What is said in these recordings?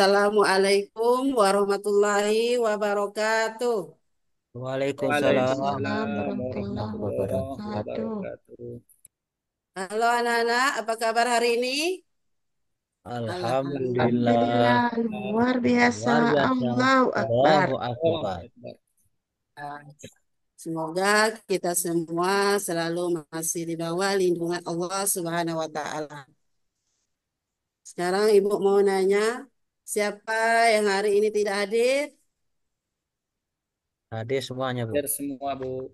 Assalamualaikum warahmatullahi wabarakatuh. Waalaikumsalam Waalaikumsalam warahmatullahi warahmatullahi wabarakatuh. wabarakatuh. Halo anak-anak, apa kabar hari ini? Alhamdulillah. Alhamdulillah, Alhamdulillah, luar biasa. luar biasa. Allahu Akbar. Allahu Oh, Akbar. Semoga kita semua selalu masih di bawah lindungan Allah Subhanahu wa Ta'ala. Sekarang Ibu mau nanya, siapa yang hari ini tidak hadir? Hadir semuanya, Bu. hadir semua, Bu.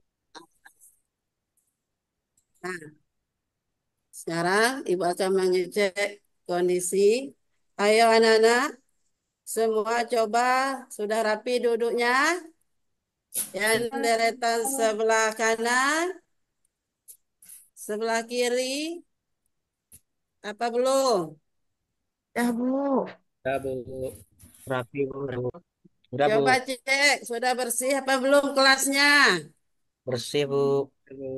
Nah, sekarang Ibu akan mengecek kondisi. Ayo anak-anak, semua coba sudah rapi duduknya. Yang deretan sebelah kanan, sebelah kiri, apa belum? Dah, Bu. Ya, Bu. Rapi, Bu. Udah, Bu. Coba cek, sudah bersih apa belum kelasnya? Bersih, Bu. Ya, Bu.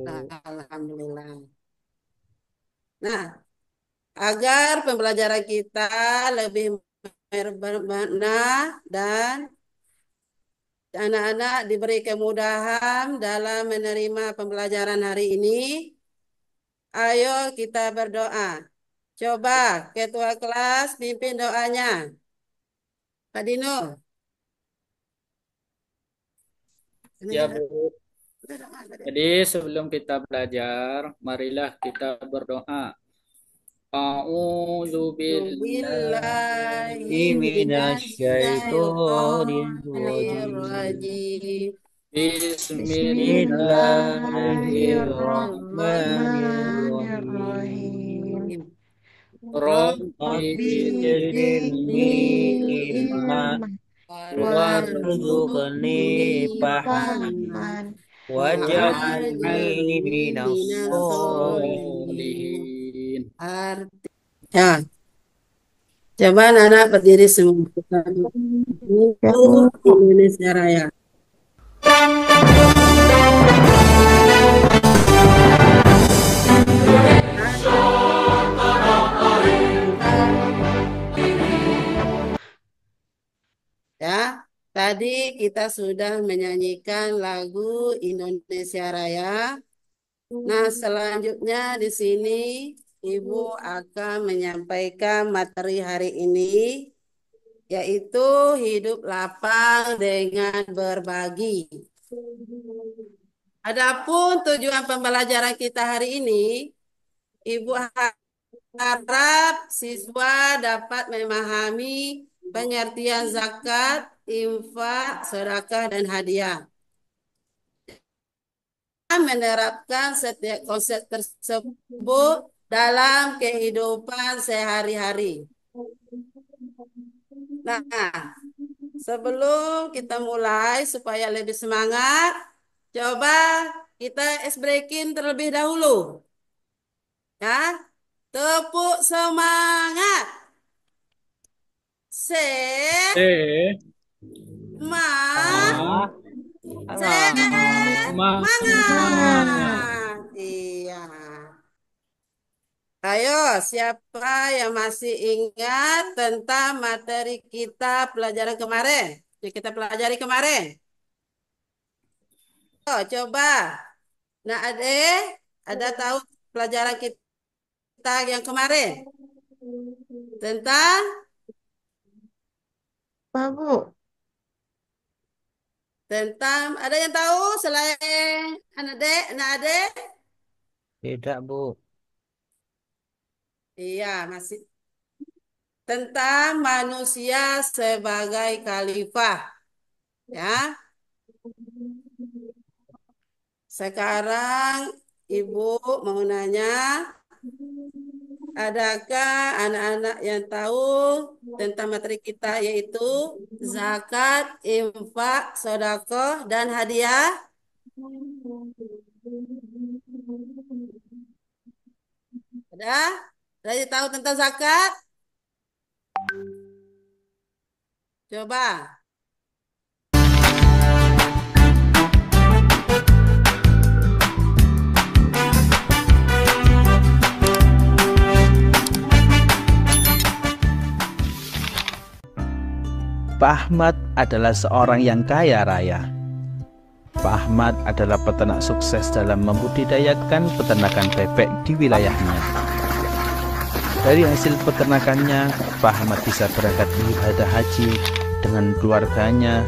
Alhamdulillah. Nah, agar pembelajaran kita lebih bermakna dan anak-anak diberi kemudahan dalam menerima pembelajaran hari ini, ayo kita berdoa. Coba ketua kelas pimpin doanya. Pak Dino. Ya, Bu. Jadi sebelum kita belajar, marilah kita berdoa. A'udzu billahi Minasyaitonirrajim. Bismillahirrahmanirrahim. Bismillahirrahmanirrahim. Bismillahirrahmanirrahim. Rabbi Rabbi Rabbi zidni zidni ilma ilman warzuqni warzuqni fahman fahman waj'alni wa'aj'alni minas minas sholihin. solihin. Ya, coba anak berdiri semua. Ya, Bu. Indonesia Raya. Ya, tadi kita sudah menyanyikan lagu Indonesia Raya. Nah, selanjutnya di sini Ibu akan menyampaikan materi hari ini, yaitu hidup lapang dengan berbagi. Adapun tujuan pembelajaran kita hari ini, Ibu harap siswa dapat memahami pengertian zakat, infak, sedekah, dan hadiah. Menerapkan setiap konsep tersebut dalam kehidupan sehari-hari. Nah, sebelum kita mulai supaya lebih semangat, coba kita ice breaking terlebih dahulu. Ya, tepuk semangat. Eh, Semangat. Ma, Ah, alah. semangat. Iya. Ayo, siapa yang masih ingat tentang materi kita pelajaran kemarin? Yang kita pelajari kemarin. Oh, coba. Nah, ada tahu pelajaran kita yang kemarin tentang Pak, Bu. ada yang tahu selain anak ade? Tidak, Bu. Iya, masih tentang manusia sebagai khalifah, ya. Sekarang Ibu mau nanya, adakah anak-anak yang tahu tentang materi kita yaitu zakat, infak, sedekah, dan hadiah? Ada? Ada yang tahu tentang zakat? Coba. Pak Ahmad adalah seorang yang kaya raya. Pak Ahmad adalah peternak sukses dalam membudidayakan peternakan bebek di wilayahnya. Dari hasil peternakannya, Pak Ahmad bisa berangkat beribadah haji dengan keluarganya,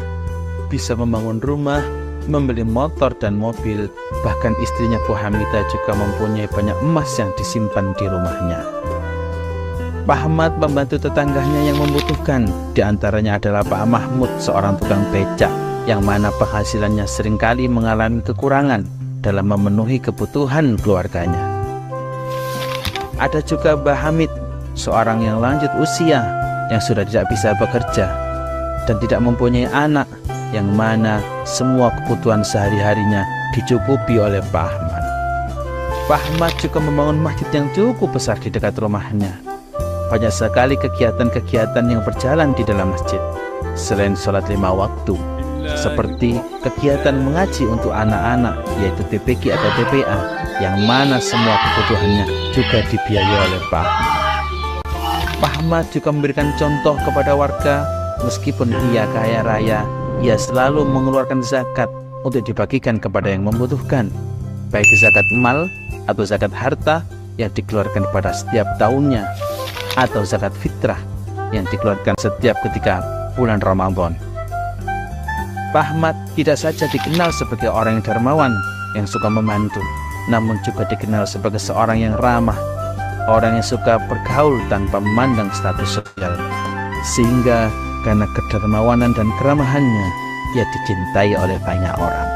bisa membangun rumah, membeli motor dan mobil, bahkan istrinya Bu Hamidah juga mempunyai banyak emas yang disimpan di rumahnya. Pak Ahmad membantu tetangganya yang membutuhkan, diantaranya adalah Pak Mahmud, seorang tukang becak, yang mana penghasilannya seringkali mengalami kekurangan dalam memenuhi kebutuhan keluarganya. Ada juga Mbah Hamid, seorang yang lanjut usia, yang sudah tidak bisa bekerja, dan tidak mempunyai anak, yang mana semua kebutuhan sehari-harinya dicukupi oleh Pak Ahmad. Pak Ahmad juga membangun masjid yang cukup besar di dekat rumahnya. Banyak sekali kegiatan-kegiatan yang berjalan di dalam masjid, selain sholat 5 waktu, seperti kegiatan mengaji untuk anak-anak, yaitu TPQ atau TPA, yang mana semua kebutuhannya juga dibiayai oleh Pak Ahmad. Pak Ahmad juga memberikan contoh kepada warga, meskipun ia kaya raya, ia selalu mengeluarkan zakat untuk dibagikan kepada yang membutuhkan, baik zakat mal atau zakat harta yang dikeluarkan pada setiap tahunnya, atau zakat fitrah yang dikeluarkan setiap ketika bulan Ramadan. Pak Ahmad tidak saja dikenal sebagai orang yang dermawan, yang suka membantu, namun juga dikenal sebagai seorang yang ramah, orang yang suka bergaul tanpa memandang status sosial, sehingga karena kedermawanan dan keramahannya, ia dicintai oleh banyak orang.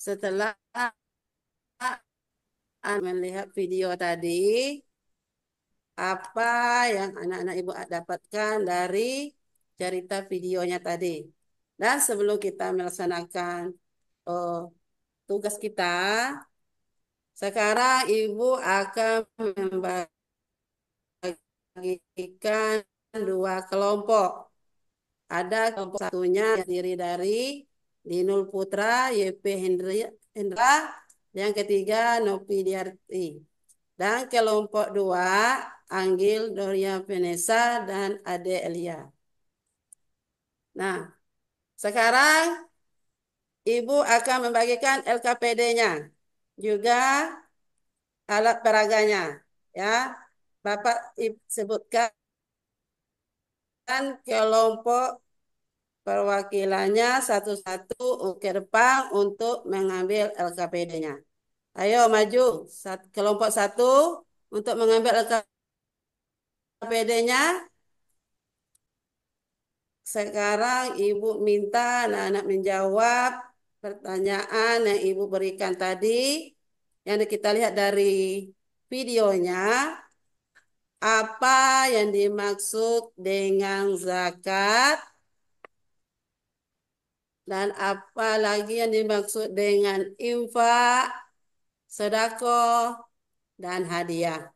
Setelah melihat video tadi, apa yang anak-anak ibu dapatkan dari cerita videonya tadi. Dan sebelum kita melaksanakan tugas kita, sekarang ibu akan membagikan 2 kelompok. Ada kelompok satunya terdiri dari Dinul Putra, YP Hendra, yang ketiga Nopi Diarti. Dan kelompok 2, Anggil Doria Vanessa dan Ade Elia. Nah, sekarang ibu akan membagikan LKPD-nya, juga alat peraganya. Ya, Bapak sebutkan kelompok perwakilannya satu-satu ke depan untuk mengambil LKPD-nya. Ayo maju, kelompok 1 untuk mengambil LKPD-nya. Sekarang ibu minta anak-anak menjawab pertanyaan yang ibu berikan tadi, yang kita lihat dari videonya. Apa yang dimaksud dengan zakat? Dan apa lagi yang dimaksud dengan infak, sedekah, dan hadiah?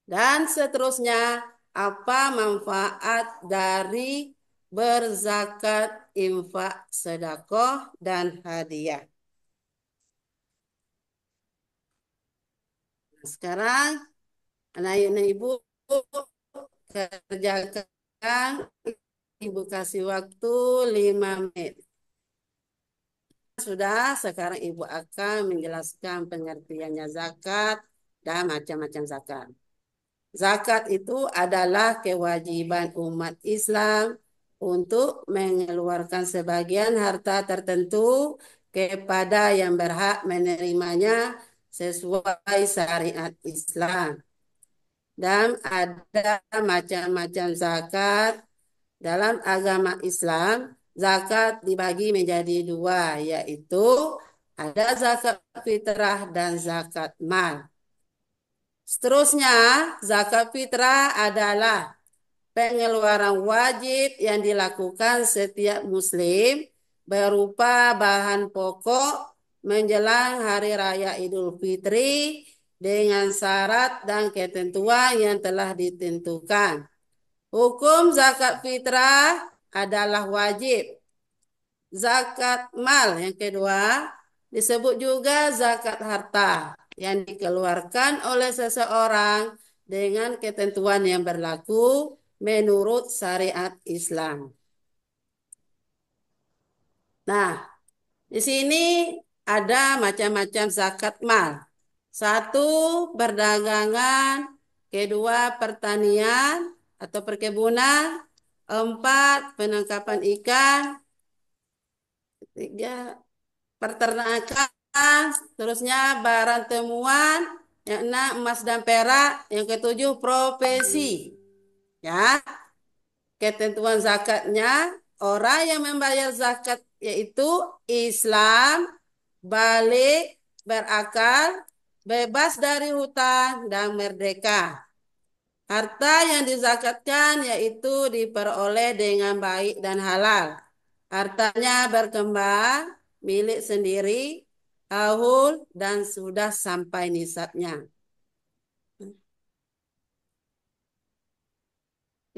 Dan seterusnya, apa manfaat dari berzakat, infak, sedekah, dan hadiah? Sekarang anak-anak ibu kerjakan, ibu kasih waktu 5 menit. Sudah, sekarang ibu akan menjelaskan pengertiannya zakat dan macam-macam zakat. Zakat itu adalah kewajiban umat Islam untuk mengeluarkan sebagian harta tertentu kepada yang berhak menerimanya sesuai syariat Islam. Dan ada macam-macam zakat. Dalam agama Islam, zakat dibagi menjadi 2, yaitu ada zakat fitrah dan zakat mal. Seterusnya, zakat fitrah adalah pengeluaran wajib yang dilakukan setiap muslim berupa bahan pokok menjelang Hari Raya Idul Fitri dengan syarat dan ketentuan yang telah ditentukan. Hukum zakat fitrah adalah wajib. Zakat mal yang kedua disebut juga zakat harta yang dikeluarkan oleh seseorang dengan ketentuan yang berlaku menurut syariat Islam. Nah, di sini ada macam-macam zakat mal. Satu, perdagangan. Kedua, pertanian atau perkebunan. Empat, penangkapan ikan. Tiga, peternakan. Terusnya, barang temuan. Yang enam, emas dan perak. Yang ketujuh, profesi. Ya, ketentuan zakatnya, orang yang membayar zakat yaitu Islam, balik, berakal, bebas dari hutang, dan merdeka. Harta yang dizakatkan yaitu diperoleh dengan baik dan halal. Hartanya berkembang, milik sendiri, haul, dan sudah sampai nisabnya.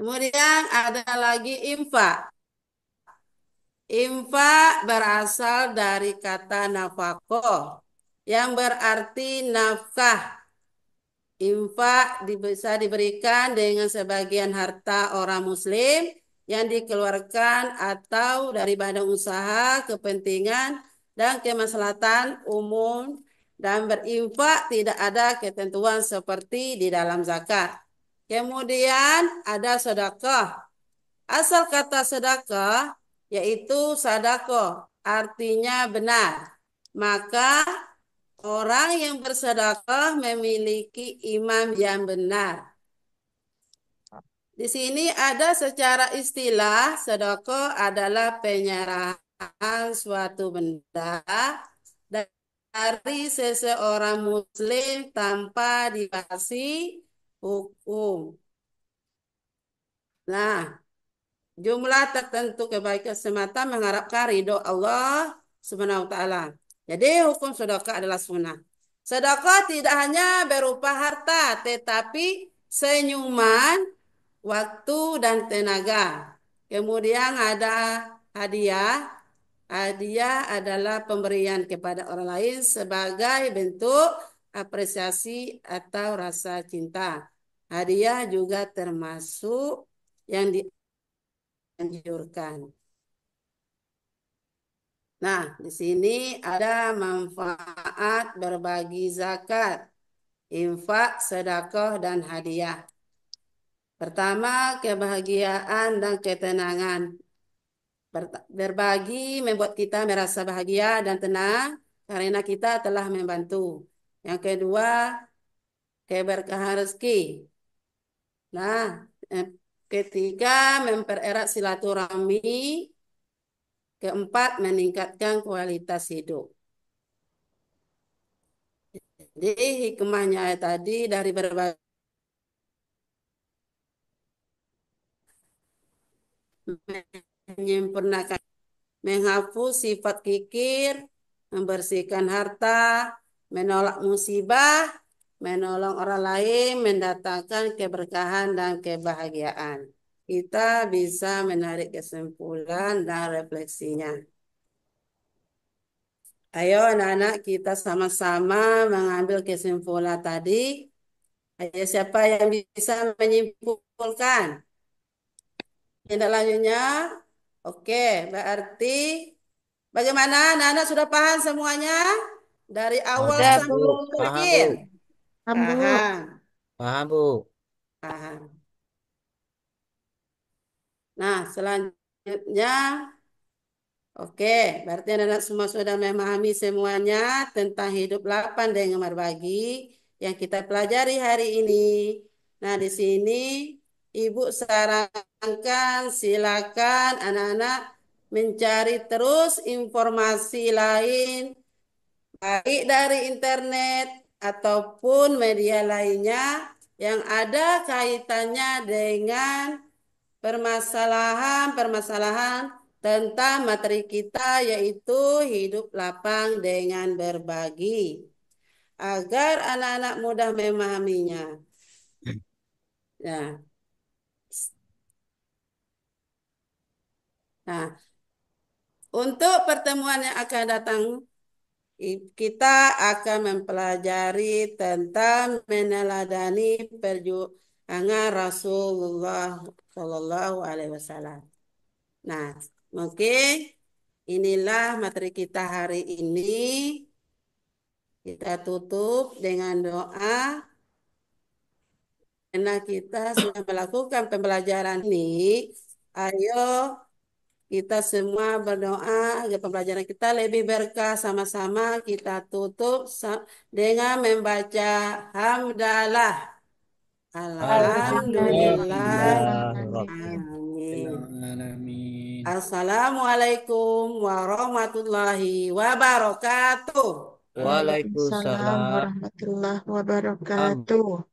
Kemudian ada lagi infak. Infak berasal dari kata nafkah yang berarti nafkah. Infak bisa diberikan dengan sebagian harta orang muslim yang dikeluarkan atau dari badan usaha, kepentingan, dan kemaslahatan umum, dan berinfak tidak ada ketentuan seperti di dalam zakat. Kemudian ada sedekah. Asal kata sedekah yaitu sadaqah, artinya benar. Maka orang yang bersedekah memiliki imam yang benar. Di sini ada secara istilah, sedekah adalah penyerahan suatu benda dari seseorang muslim tanpa dibatasi hukum. Nah, jumlah tertentu kebaikan semata mengharapkan ridho Allah Subhanahu wa taala. Jadi hukum sedekah adalah sunnah. Sedekah tidak hanya berupa harta, tetapi senyuman, waktu, dan tenaga. Kemudian ada hadiah. Hadiah adalah pemberian kepada orang lain sebagai bentuk apresiasi atau rasa cinta. Hadiah juga termasuk yang dianjurkan. Nah, di sini ada manfaat berbagi zakat, infak, sedekah, dan hadiah. Pertama, kebahagiaan dan ketenangan. Berbagi membuat kita merasa bahagia dan tenang karena kita telah membantu. Yang kedua, keberkahan rezeki. Nah, ketiga, mempererat silaturahmi. Keempat, meningkatkan kualitas hidup. Jadi hikmahnya tadi dari berbagai menyempurnakan, menghapus sifat kikir, membersihkan harta, menolak musibah, menolong orang lain, mendatangkan keberkahan dan kebahagiaan. Kita bisa menarik kesimpulan dan refleksinya. Ayo anak-anak kita sama-sama mengambil kesimpulan tadi. Ayo siapa yang bisa menyimpulkan? Tindak lanjutnya? Oke, berarti bagaimana anak-anak sudah paham semuanya? Dari awal Paham, Udah, Bu. Bu. sampai Paham, Bu. akhir? Paham, Bu. Paham, Paham, Bu. paham. Nah, selanjutnya, oke, berarti anak-anak semua sudah memahami semuanya tentang hidup lapang dengan berbagi yang kita pelajari hari ini. Nah, di sini Ibu sarankan silakan anak-anak mencari terus informasi lain baik dari internet ataupun media lainnya yang ada kaitannya dengan permasalahan-permasalahan tentang materi kita yaitu hidup lapang dengan berbagi agar anak-anak mudah memahaminya. Nah, Nah, untuk pertemuan yang akan datang, kita akan mempelajari tentang meneladani perjuangan Rasulullah Shallallahu Alaihi Wasallam. Nah, mungkin inilah materi kita hari ini. Kita tutup dengan doa. Karena kita sudah melakukan pembelajaran ini, ayo kita semua berdoa agar pembelajaran kita lebih berkah. Sama-sama kita tutup dengan membaca hamdalah. Alhamdulillah. Alhamdulillah. Amin. Alamin. Assalamualaikum warahmatullahi wabarakatuh. Waalaikumsalam Waalaikumsalam. warahmatullahi wabarakatuh.